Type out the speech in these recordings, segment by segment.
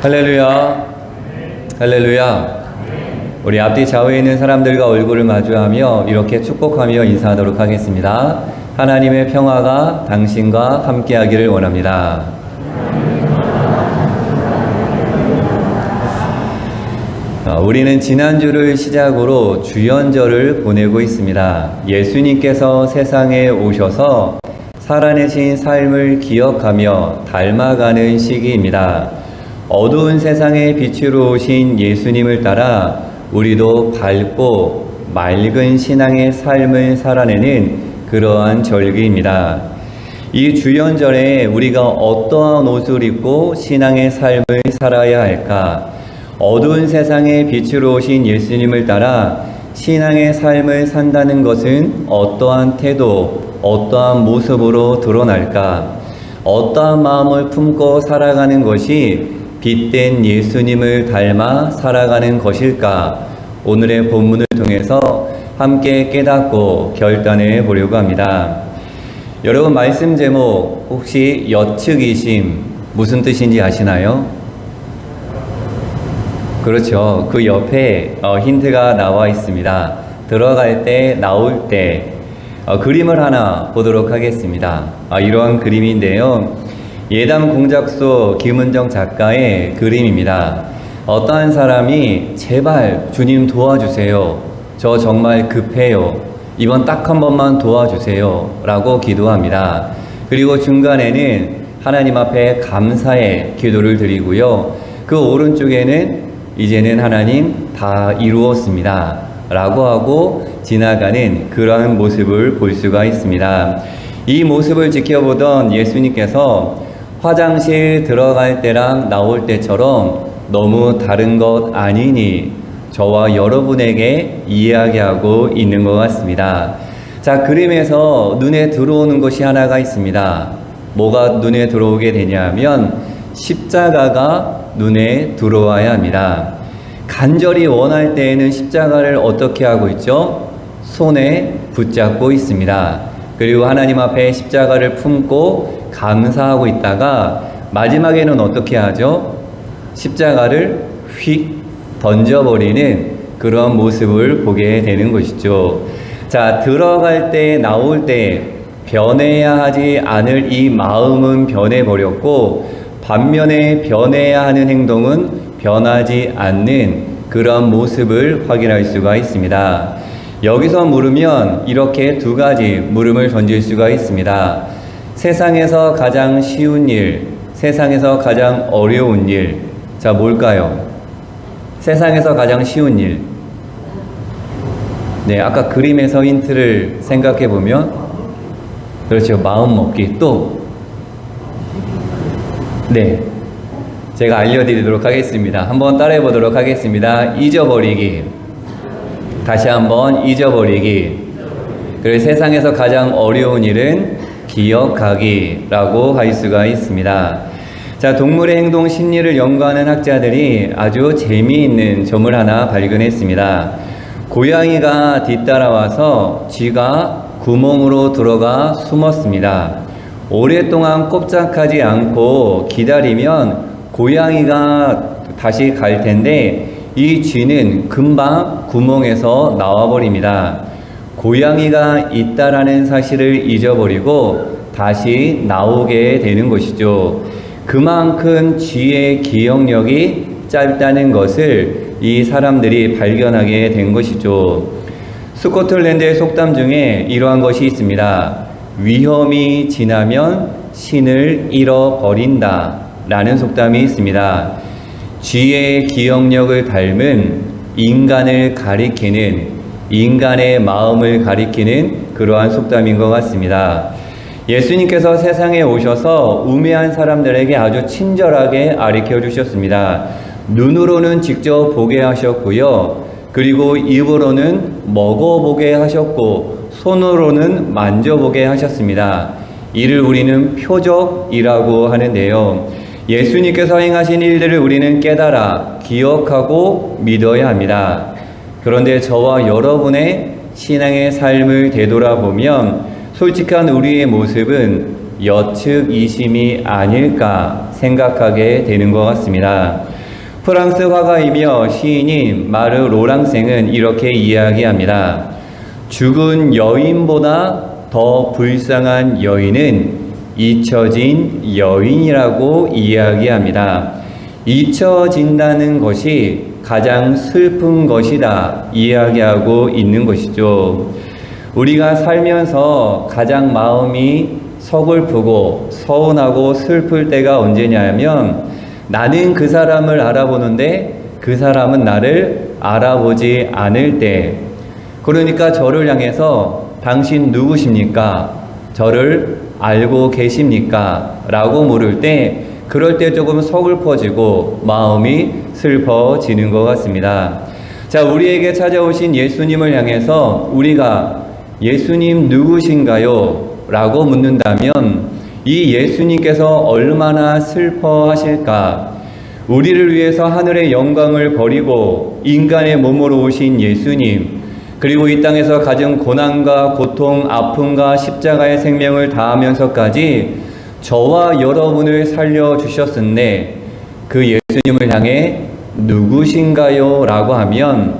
할렐루야. 할렐루야. 우리 앞뒤 좌우에 있는 사람들과 얼굴을 마주하며 이렇게 축복하며 인사하도록 하겠습니다. 하나님의 평화가 당신과 함께하기를 원합니다. 우리는 지난주를 시작으로 주연절을 보내고 있습니다. 예수님께서 세상에 오셔서 살아내신 삶을 기억하며 닮아가는 시기입니다. 어두운 세상의 빛으로 오신 예수님을 따라 우리도 밝고 맑은 신앙의 삶을 살아내는 그러한 절기입니다. 이 주연절에 우리가 어떠한 옷을 입고 신앙의 삶을 살아야 할까? 어두운 세상의 빛으로 오신 예수님을 따라 신앙의 삶을 산다는 것은 어떠한 태도, 어떠한 모습으로 드러날까? 어떠한 마음을 품고 살아가는 것이 빛된 예수님을 닮아 살아가는 것일까? 오늘의 본문을 통해서 함께 깨닫고 결단해 보려고 합니다. 여러분, 말씀 제목 혹시 여측이심 무슨 뜻인지 아시나요? 그렇죠. 그 옆에 힌트가 나와 있습니다. 들어갈 때, 나올 때 그림을 하나 보도록 하겠습니다. 이러한 그림인데요. 예담 공작소 김은정 작가의 그림입니다. 어떠한 사람이 제발 주님 도와주세요. 저 정말 급해요. 이번 딱 한 번만 도와주세요. 라고 기도합니다. 그리고 중간에는 하나님 앞에 감사의 기도를 드리고요. 그 오른쪽에는 이제는 하나님 다 이루었습니다. 라고 하고 지나가는 그러한 모습을 볼 수가 있습니다. 이 모습을 지켜보던 예수님께서 화장실 들어갈 때랑 나올 때처럼 너무 다른 것 아니니 저와 여러분에게 이야기하고 있는 것 같습니다. 자, 그림에서 눈에 들어오는 것이 하나가 있습니다. 뭐가 눈에 들어오게 되냐면 십자가가 눈에 들어와야 합니다. 간절히 원할 때에는 십자가를 어떻게 하고 있죠? 손에 붙잡고 있습니다. 그리고 하나님 앞에 십자가를 품고 감사하고 있다가 마지막에는 어떻게 하죠? 십자가를 휙 던져버리는 그런 모습을 보게 되는 것이죠. 자, 들어갈 때 나올 때 변해야 하지 않을 이 마음은 변해버렸고 반면에 변해야 하는 행동은 변하지 않는 그런 모습을 확인할 수가 있습니다. 여기서 물으면 이렇게 두 가지 물음을 던질 수가 있습니다. 세상에서 가장 쉬운 일, 세상에서 가장 어려운 일. 자, 뭘까요? 세상에서 가장 쉬운 일. 네, 아까 그림에서 힌트를 생각해 보면, 그렇죠. 마음 먹기. 또, 네. 제가 알려드리도록 하겠습니다. 한번 따라해 보도록 하겠습니다. 잊어버리기. 다시 한번 잊어버리기. 그리고 세상에서 가장 어려운 일은 기억하기라고 할 수가 있습니다. 자, 동물의 행동 심리를 연구하는 학자들이 아주 재미있는 점을 하나 발견했습니다. 고양이가 뒤따라와서 쥐가 구멍으로 들어가 숨었습니다. 오랫동안 꼼짝하지 않고 기다리면 고양이가 다시 갈 텐데 이 쥐는 금방 구멍에서 나와버립니다. 고양이가 있다라는 사실을 잊어버리고 다시 나오게 되는 것이죠. 그만큼 쥐의 기억력이 짧다는 것을 이 사람들이 발견하게 된 것이죠. 스코틀랜드의 속담 중에 이러한 것이 있습니다. 위험이 지나면 신을 잃어버린다 라는 속담이 있습니다. 쥐의 기억력을 닮은 인간을 가리키는, 인간의 마음을 가리키는 그러한 속담인 것 같습니다. 예수님께서 세상에 오셔서 우매한 사람들에게 아주 친절하게 가르쳐 주셨습니다. 눈으로는 직접 보게 하셨고요. 그리고 입으로는 먹어보게 하셨고 손으로는 만져보게 하셨습니다. 이를 우리는 표적이라고 하는데요. 예수님께서 행하신 일들을 우리는 깨달아 기억하고 믿어야 합니다. 그런데 저와 여러분의 신앙의 삶을 되돌아보면 솔직한 우리의 모습은 여측이심이 아닐까 생각하게 되는 것 같습니다. 프랑스 화가이며 시인인 마르 로랑생은 이렇게 이야기합니다. 죽은 여인보다 더 불쌍한 여인은 잊혀진 여인이라고 이야기합니다. 잊혀진다는 것이 가장 슬픈 것이다 이야기하고 있는 것이죠. 우리가 살면서 가장 마음이 서글프고 서운하고 슬플 때가 언제냐면 나는 그 사람을 알아보는데 그 사람은 나를 알아보지 않을 때, 그러니까 저를 향해서 당신 누구십니까? 저를 알고 계십니까? 라고 물을 때, 그럴 때 조금 서글퍼지고 마음이 슬퍼지는 것 같습니다. 자, 우리에게 찾아오신 예수님을 향해서 우리가 예수님 누구신가요? 라고 묻는다면 이 예수님께서 얼마나 슬퍼하실까? 우리를 위해서 하늘의 영광을 버리고 인간의 몸으로 오신 예수님, 그리고 이 땅에서 가진 고난과 고통, 아픔과 십자가의 생명을 다하면서까지 저와 여러분을 살려주셨은데 그 예수님을 향해 누구신가요? 라고 하면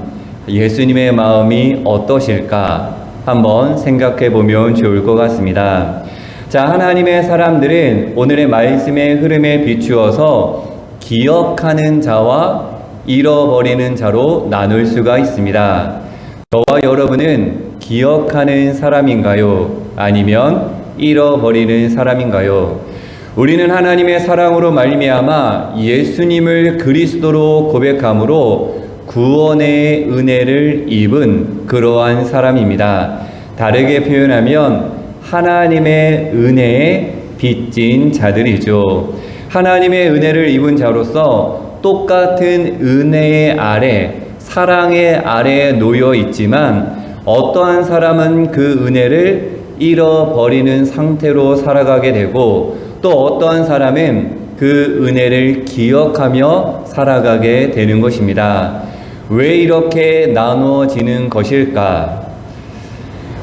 예수님의 마음이 어떠실까? 한번 생각해 보면 좋을 것 같습니다. 자, 하나님의 사람들은 오늘의 말씀의 흐름에 비추어서 기억하는 자와 잃어버리는 자로 나눌 수가 있습니다. 저와 여러분은 기억하는 사람인가요? 아니면 잃어버리는 사람인가요? 우리는 하나님의 사랑으로 말미암아 예수님을 그리스도로 고백함으로 구원의 은혜를 입은 그러한 사람입니다. 다르게 표현하면 하나님의 은혜에 빚진 자들이죠. 하나님의 은혜를 입은 자로서 똑같은 은혜의 아래, 사랑의 아래에 놓여 있지만 어떠한 사람은 그 은혜를 잃어버리는 상태로 살아가게 되고 또 어떠한 사람은 그 은혜를 기억하며 살아가게 되는 것입니다. 왜 이렇게 나누어지는 것일까?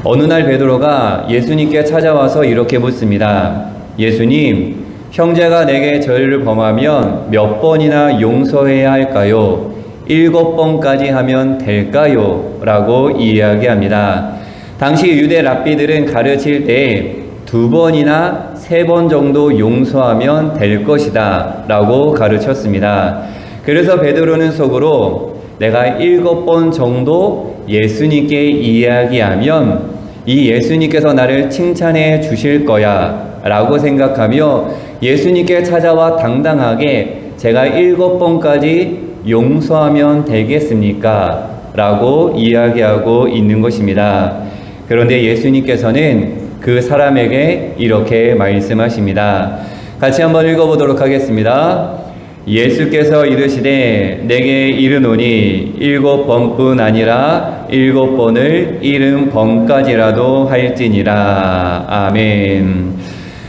어느 날 베드로가 예수님께 찾아와서 이렇게 묻습니다. 예수님, 형제가 내게 죄를 범하면 몇 번이나 용서해야 할까요? 7번까지 하면 될까요? 라고 이야기합니다. 당시 유대 랍비들은 가르칠 때 2번이나 3번 정도 용서하면 될 것이다 라고 가르쳤습니다. 그래서 베드로는 속으로 내가 7번 정도 예수님께 이야기하면 이 예수님께서 나를 칭찬해 주실 거야 라고 생각하며 예수님께 찾아와 당당하게 제가 7번까지 용서하면 되겠습니까? 라고 이야기하고 있는 것입니다. 그런데 예수님께서는 그 사람에게 이렇게 말씀하십니다. 같이 한번 읽어보도록 하겠습니다. 예수께서 이르시되 내게 이르노니 7번뿐 아니라 7번을 70번까지라도 할지니라. 아멘.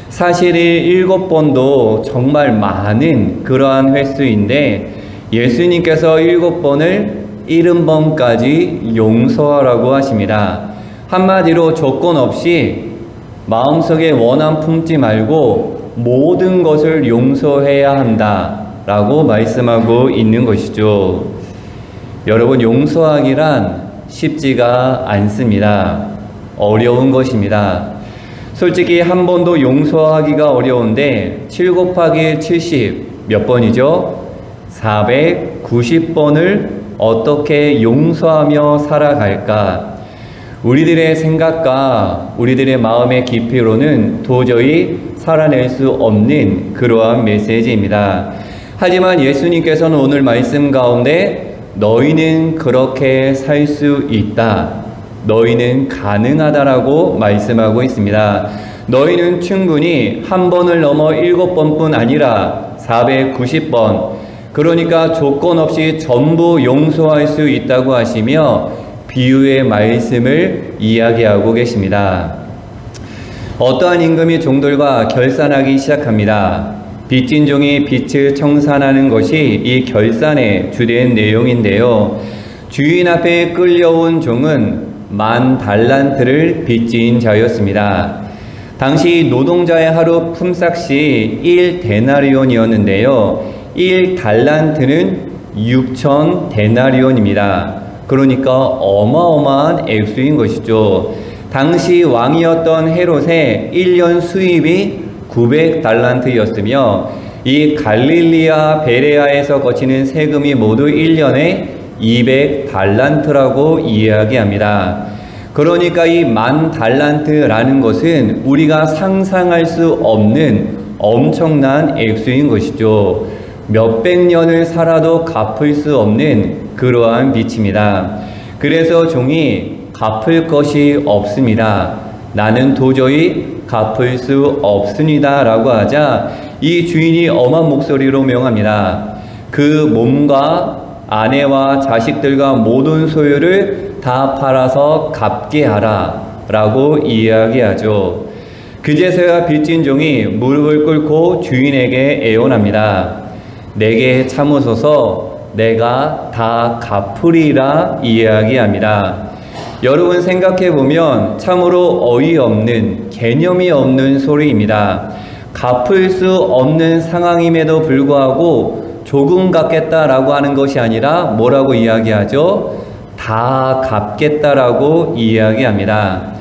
사실 7번도 정말 많은 그러한 횟수인데 예수님께서 7번을 70번까지 용서하라고 하십니다. 한마디로 조건 없이 마음속에 원한 품지 말고 모든 것을 용서해야 한다 라고 말씀하고 있는 것이죠. 여러분, 용서하기란 쉽지가 않습니다. 어려운 것입니다. 솔직히 한 번도 용서하기가 어려운데 7 곱하기 70 몇 번이죠? 490번을 어떻게 용서하며 살아갈까? 우리들의 생각과 우리들의 마음의 깊이로는 도저히 살아낼 수 없는 그러한 메시지입니다. 하지만 예수님께서는 오늘 말씀 가운데 너희는 그렇게 살 수 있다. 너희는 가능하다라고 말씀하고 있습니다. 너희는 충분히 한 번을 넘어 7번뿐 아니라 490번, 그러니까 조건 없이 전부 용서할 수 있다고 하시며 비유의 말씀을 이야기하고 계십니다. 어떠한 임금이 종들과 결산하기 시작합니다. 빚진 종이 빚을 청산하는 것이 이 결산의 주된 내용인데요. 주인 앞에 끌려온 종은 10,000달란트를 빚진 자였습니다. 당시 노동자의 하루 품삯이 1데나리온이었는데요. 1달란트는 6천 데나리온입니다. 그러니까 어마어마한 액수인 것이죠. 당시 왕이었던 헤롯의 1년 수입이 900달란트였으며 이 갈릴리아 베레아에서 거치는 세금이 모두 1년에 200달란트라고 이야기합니다. 그러니까 이 10,000달란트라는 것은 우리가 상상할 수 없는 엄청난 액수인 것이죠. 몇백 년을 살아도 갚을 수 없는 그러한 빚입니다. 그래서 종이 갚을 것이 없습니다. 나는 도저히 갚을 수 없습니다. 라고 하자 이 주인이 엄한 목소리로 명합니다. 그 몸과 아내와 자식들과 모든 소유를 다 팔아서 갚게 하라. 라고 이야기하죠. 그제서야 빚진 종이 무릎을 꿇고 주인에게 애원합니다. 내게 참으소서 내가 다 갚으리라 이야기합니다. 여러분 생각해보면 참으로 어이없는 개념이 없는 소리입니다. 갚을 수 없는 상황임에도 불구하고 조금 갚겠다라고 하는 것이 아니라 뭐라고 이야기하죠? 다 갚겠다라고 이야기합니다.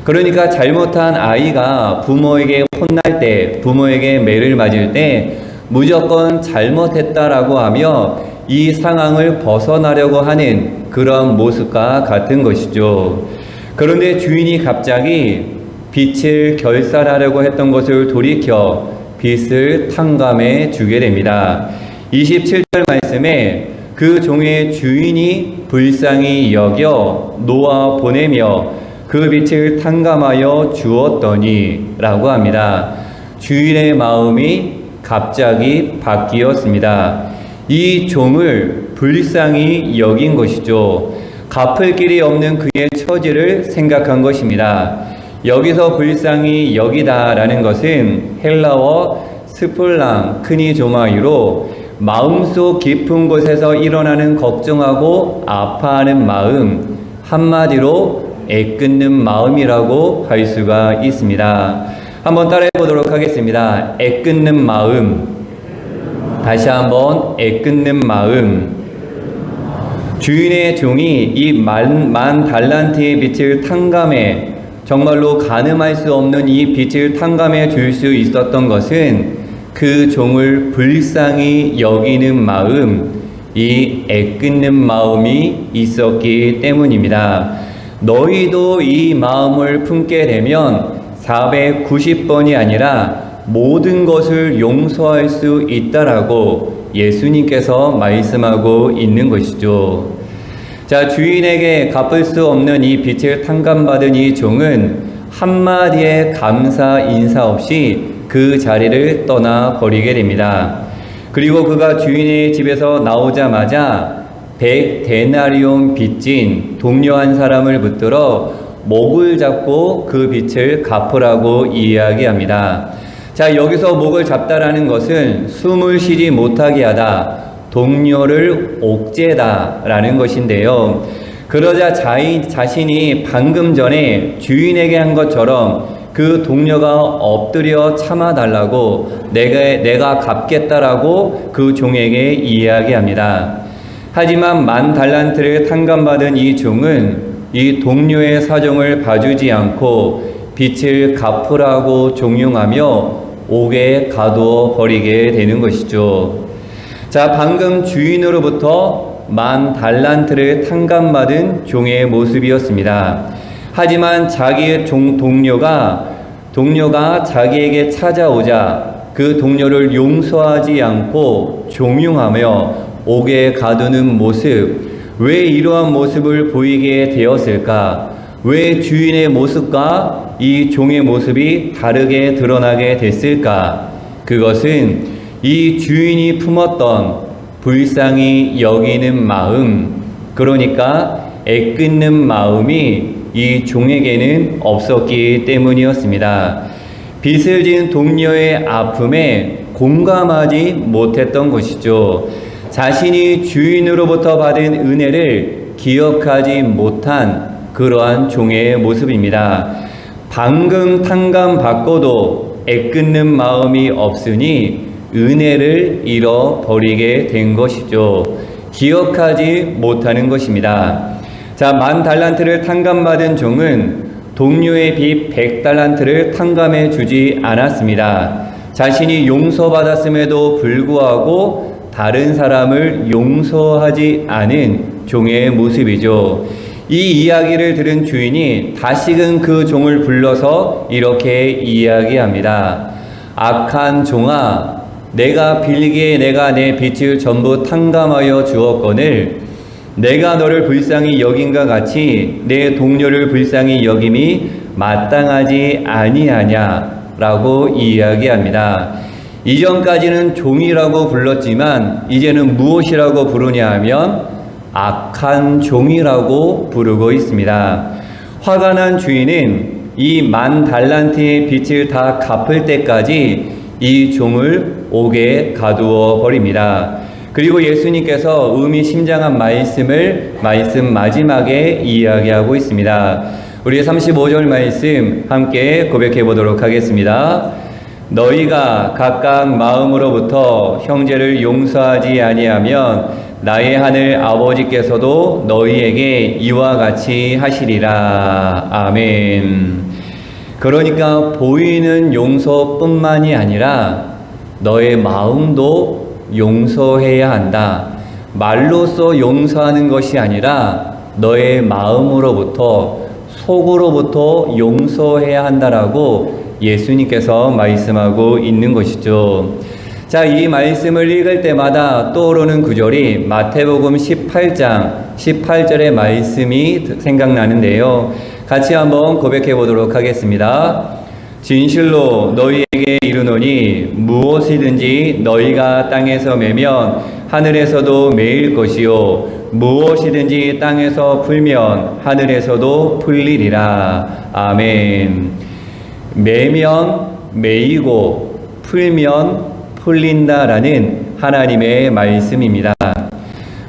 그러니까 잘못한 아이가 부모에게 혼날 때, 부모에게 매를 맞을 때 무조건 잘못했다라고 하며 이 상황을 벗어나려고 하는 그런 모습과 같은 것이죠. 그런데 주인이 갑자기 빚을 결산하려고 했던 것을 돌이켜 빚을 탕감해 주게 됩니다. 27절 말씀에 그 종의 주인이 불쌍히 여겨 놓아 보내며 그 빚을 탕감하여 주었더니 라고 합니다. 주인의 마음이 갑자기 바뀌었습니다. 이 종을 불쌍히 여긴 것이죠. 갚을 길이 없는 그의 처지를 생각한 것입니다. 여기서 불쌍히 여기다라는 것은 헬라어 스플랑 크니조마이로 마음속 깊은 곳에서 일어나는 걱정하고 아파하는 마음, 한마디로 애끓는 마음이라고 할 수가 있습니다. 한번 따라해 보도록 하겠습니다. 애끓는 마음. 다시 한번 애끓는 마음. 주인의 종이 이 만 달란트의 빚을 탕감해 정말로 가늠할 수 없는 이 빚을 탕감해 줄 수 있었던 것은 그 종을 불쌍히 여기는 마음, 이 애끓는 마음이 있었기 때문입니다. 너희도 이 마음을 품게 되면 490번이 아니라 모든 것을 용서할 수 있다라고 예수님께서 말씀하고 있는 것이죠. 자, 주인에게 갚을 수 없는 이 빚을 탕감받은 이 종은 한마디의 감사 인사 없이 그 자리를 떠나 버리게 됩니다. 그리고 그가 주인의 집에서 나오자마자 100데나리온 빚진 동료 한 사람을 붙들어 목을 잡고 그 빚을 갚으라고 이야기합니다. 자, 여기서 목을 잡다라는 것은 숨을 쉬지 못하게 하다, 동료를 옥죄다라는 것인데요. 그러자 자신이 방금 전에 주인에게 한 것처럼 그 동료가 엎드려 참아달라고 내가 갚겠다라고 그 종에게 이야기합니다. 하지만 10,000달란트를 탕감받은 이 종은 이 동료의 사정을 봐주지 않고 빚을 갚으라고 종용하며 옥에 가두어 버리게 되는 것이죠. 자, 방금 주인으로부터 10,000달란트를 탕감받은 종의 모습이었습니다. 하지만 자기의 동료가 자기에게 찾아오자 그 동료를 용서하지 않고 종용하며 옥에 가두는 모습, 왜 이러한 모습을 보이게 되었을까? 왜 주인의 모습과 이 종의 모습이 다르게 드러나게 됐을까? 그것은 이 주인이 품었던 불쌍히 여기는 마음, 그러니까 애끓는 마음이 이 종에게는 없었기 때문이었습니다. 빚을 진 동료의 아픔에 공감하지 못했던 것이죠. 자신이 주인으로부터 받은 은혜를 기억하지 못한 그러한 종의 모습입니다. 방금 탕감받고도 애끓는 마음이 없으니 은혜를 잃어버리게 된 것이죠. 기억하지 못하는 것입니다. 자, 10,000달란트를 탕감받은 종은 동료의 빚 100달란트를 탕감해 주지 않았습니다. 자신이 용서받았음에도 불구하고 다른 사람을 용서하지 않은 종의 모습이죠. 이 이야기를 들은 주인이 다시금 그 종을 불러서 이렇게 이야기합니다. 악한 종아, 내가 빌기에 내가 내 빚을 전부 탕감하여 주었거늘 내가 너를 불쌍히 여긴과 같이 내 동료를 불쌍히 여김이 마땅하지 아니하냐 라고 이야기합니다. 이전까지는 종이라고 불렀지만 이제는 무엇이라고 부르냐 하면 악한 종이라고 부르고 있습니다. 화가 난 주인은 이 10,000달란트의 빚을 다 갚을 때까지 이 종을 옥에 가두어 버립니다. 그리고 예수님께서 의미심장한 말씀 마지막에 이야기하고 있습니다. 우리 35절 말씀 함께 고백해 보도록 하겠습니다. 너희가 각각 마음으로부터 형제를 용서하지 아니하면 나의 하늘 아버지께서도 너희에게 이와 같이 하시리라. 아멘. 그러니까 보이는 용서뿐만이 아니라 너의 마음도 용서해야 한다. 말로써 용서하는 것이 아니라 너의 마음으로부터 속으로부터 용서해야 한다라고 예수님께서 말씀하고 있는 것이죠. 자, 이 말씀을 읽을 때마다 떠오르는 구절이 마태복음 18장 18절의 말씀이 생각나는데요. 같이 한번 고백해 보도록 하겠습니다. 진실로 너희에게 이르노니 무엇이든지 너희가 땅에서 매면 하늘에서도 매일 것이요 무엇이든지 땅에서 풀면 하늘에서도 풀리리라. 아멘. 매면 매이고 풀면 풀린다라는 하나님의 말씀입니다.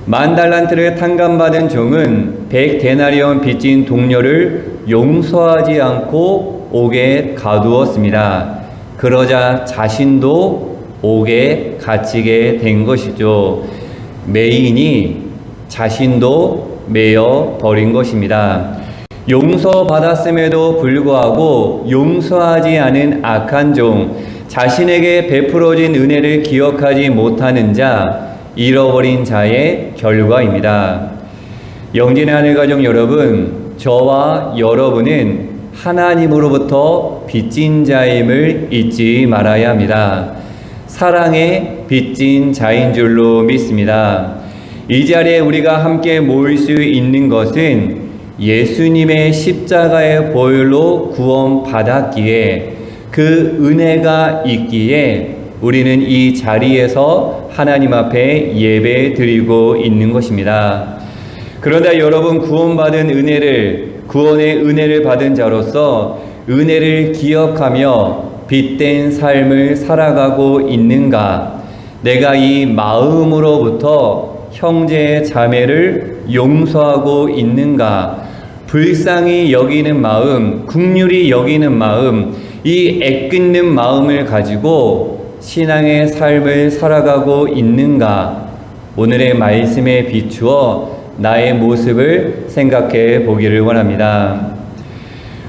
10,000달란트를 탕감받은 종은 100데나리온 빚진 동료를 용서하지 않고 옥에 가두었습니다. 그러자 자신도 옥에 갇히게 된 것이죠. 매인이 자신도 매여 버린 것입니다. 용서받았음에도 불구하고 용서하지 않은 악한 종, 자신에게 베풀어진 은혜를 기억하지 못하는 자, 잃어버린 자의 결과입니다. 영진의 하늘가족 여러분, 저와 여러분은 하나님으로부터 빚진 자임을 잊지 말아야 합니다. 사랑의 빚진 자인 줄로 믿습니다. 이 자리에 우리가 함께 모일 수 있는 것은 예수님의 십자가의 보혈로 구원받았기에 그 은혜가 있기에 우리는 이 자리에서 하나님 앞에 예배 드리고 있는 것입니다. 그런데 여러분, 구원받은 구원의 은혜를 받은 자로서 은혜를 기억하며 빚된 삶을 살아가고 있는가? 내가 이 마음으로부터 형제 자매를 용서하고 있는가? 불쌍히 여기는 마음, 긍휼히 여기는 마음, 이 애끓는 마음을 가지고 신앙의 삶을 살아가고 있는가? 오늘의 말씀에 비추어 나의 모습을 생각해 보기를 원합니다.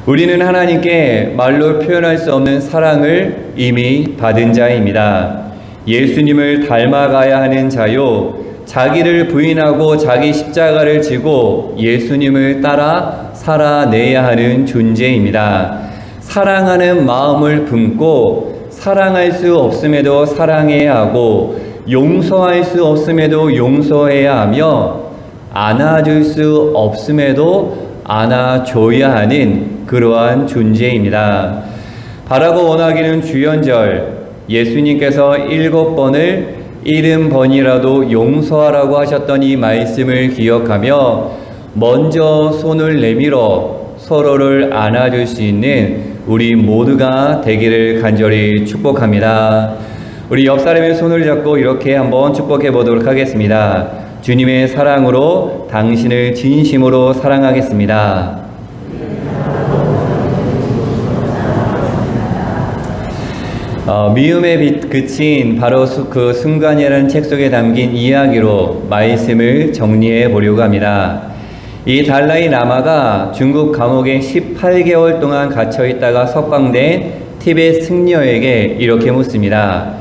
우리는 하나님께 말로 표현할 수 없는 사랑을 이미 받은 자입니다. 예수님을 닮아가야 하는 자요, 자기를 부인하고 자기 십자가를 지고 예수님을 따라 살아내야 하는 존재입니다. 사랑하는 마음을 품고 사랑할 수 없음에도 사랑해야 하고 용서할 수 없음에도 용서해야 하며 안아줄 수 없음에도 안아줘야 하는 그러한 존재입니다. 바라고 원하기는 주연절, 예수님께서 7번을 70번이라도 용서하라고 하셨던 이 말씀을 기억하며 먼저 손을 내밀어 서로를 안아줄 수 있는 우리 모두가 되기를 간절히 축복합니다. 우리 옆 사람의 손을 잡고 이렇게 한번 축복해 보도록 하겠습니다. 주님의 사랑으로 당신을 진심으로 사랑하겠습니다. 미움에 그친 바로 그 순간이라는 책 속에 담긴 이야기로 말씀을 정리해 보려고 합니다. 이 달라이 라마가 중국 감옥에 18개월 동안 갇혀 있다가 석방된 티베트 승려에게 이렇게 묻습니다.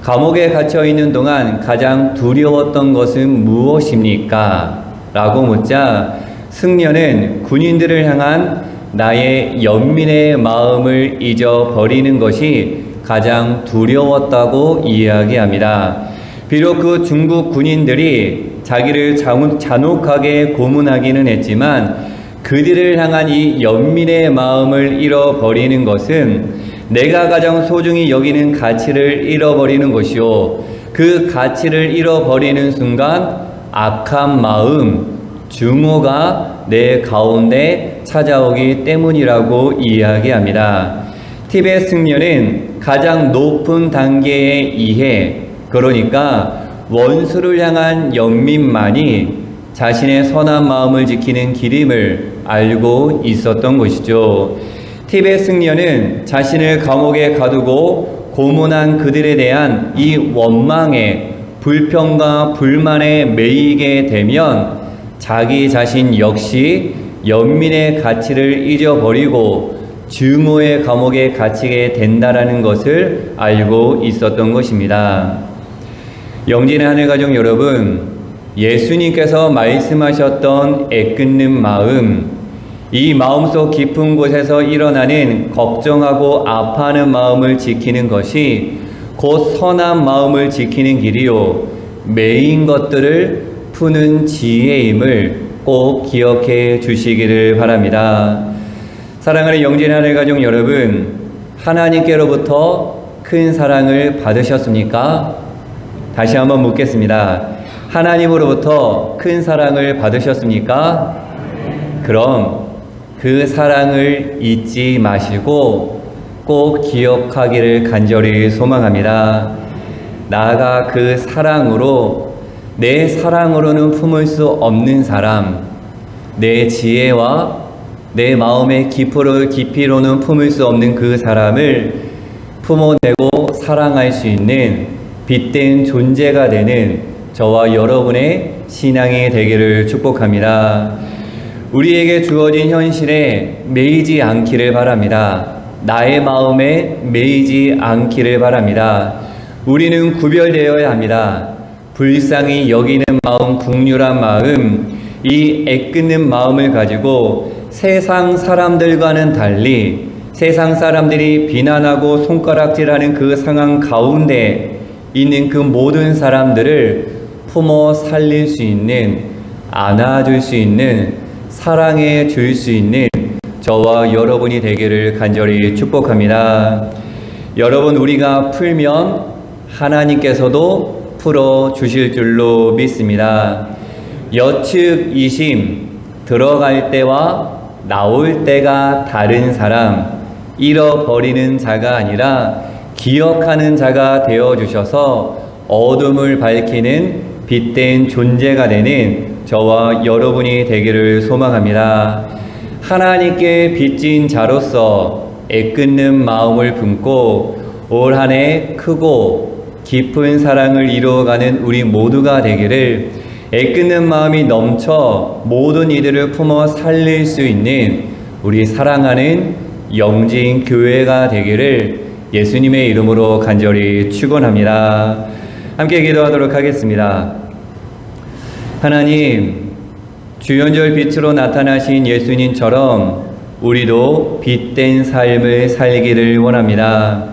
감옥에 갇혀 있는 동안 가장 두려웠던 것은 무엇입니까? 라고 묻자 승려는 군인들을 향한 나의 연민의 마음을 잊어버리는 것이 가장 두려웠다고 이야기합니다. 비록 그 중국 군인들이 자기를 잔혹하게 고문하기는 했지만 그들을 향한 이 연민의 마음을 잃어버리는 것은 내가 가장 소중히 여기는 가치를 잃어버리는 것이요, 그 가치를 잃어버리는 순간 악한 마음, 증오가 내 가운데 찾아오기 때문이라고 이야기합니다. 티베트 승려는 가장 높은 단계의 이해, 그러니까 원수를 향한 연민만이 자신의 선한 마음을 지키는 길임을 알고 있었던 것이죠. 티베트 승려는 자신을 감옥에 가두고 고문한 그들에 대한 이 원망에 불평과 불만에 매이게 되면 자기 자신 역시 연민의 가치를 잊어버리고 증오의 감옥에 갇히게 된다라는 것을 알고 있었던 것입니다. 영진의 하늘가족 여러분, 예수님께서 말씀하셨던 애끓는 마음, 이 마음속 깊은 곳에서 일어나는 걱정하고 아파하는 마음을 지키는 것이 곧 선한 마음을 지키는 길이요, 매인 것들을 푸는 지혜임을 꼭 기억해 주시기를 바랍니다. 사랑하는 영진의 하늘가족 여러분, 하나님께로부터 큰 사랑을 받으셨습니까? 다시 한번 묻겠습니다. 하나님으로부터 큰 사랑을 받으셨습니까? 그럼 그 사랑을 잊지 마시고 꼭 기억하기를 간절히 소망합니다. 나아가 그 사랑으로, 내 사랑으로는 품을 수 없는 사람, 내 지혜와 내 마음의 깊이로는 품을 수 없는 그 사람을 품어내고 사랑할 수 있는 빛된 존재가 되는 저와 여러분의 신앙이 되기를 축복합니다. 우리에게 주어진 현실에 매이지 않기를 바랍니다. 나의 마음에 매이지 않기를 바랍니다. 우리는 구별되어야 합니다. 불쌍히 여기는 마음, 긍휼한 마음, 이 애끓는 마음을 가지고 세상 사람들과는 달리 세상 사람들이 비난하고 손가락질하는 그 상황 가운데 있는 그 모든 사람들을 품어 살릴 수 있는, 안아줄 수 있는, 사랑해 줄 수 있는 저와 여러분이 되기를 간절히 축복합니다. 여러분, 우리가 풀면 하나님께서도 풀어주실 줄로 믿습니다. 여측 이심, 들어갈 때와 나올 때가 다른 사람, 잃어버리는 자가 아니라 기억하는 자가 되어주셔서 어둠을 밝히는 빛된 존재가 되는 저와 여러분이 되기를 소망합니다. 하나님께 빚진 자로서 애끓는 마음을 품고 올 한 해 크고 깊은 사랑을 이루어가는 우리 모두가 되기를, 애끓는 마음이 넘쳐 모든 이들을 품어 살릴 수 있는 우리 사랑하는 영진 교회가 되기를 예수님의 이름으로 간절히 축원합니다. 함께 기도하도록 하겠습니다. 하나님, 주연절 빛으로 나타나신 예수님처럼 우리도 빛된 삶을 살기를 원합니다.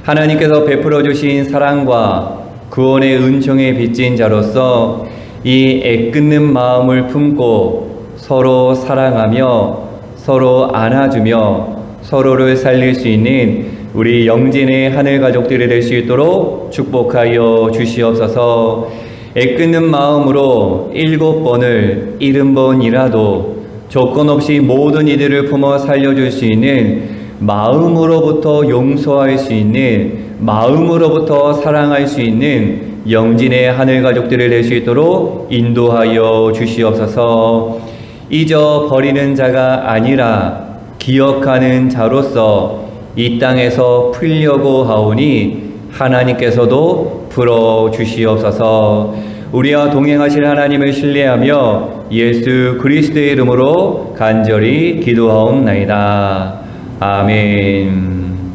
하나님께서 베풀어 주신 사랑과 구원의 은총에 빚진 자로서 이 애끓는 마음을 품고 서로 사랑하며 서로 안아주며 서로를 살릴 수 있는 우리 영진의 하늘 가족들이 될 수 있도록 축복하여 주시옵소서. 애끓는 마음으로 7번을 70번이라도 조건 없이 모든 이들을 품어 살려줄 수 있는, 마음으로부터 용서할 수 있는, 마음으로부터 사랑할 수 있는 영진의 하늘 가족들이 될 수 있도록 인도하여 주시옵소서. 잊어버리는 자가 아니라 기억하는 자로서 이 땅에서 풀려고 하오니 하나님께서도 풀어 주시옵소서. 우리와 동행하실 하나님을 신뢰하며 예수 그리스도의 이름으로 간절히 기도하옵나이다. 아멘.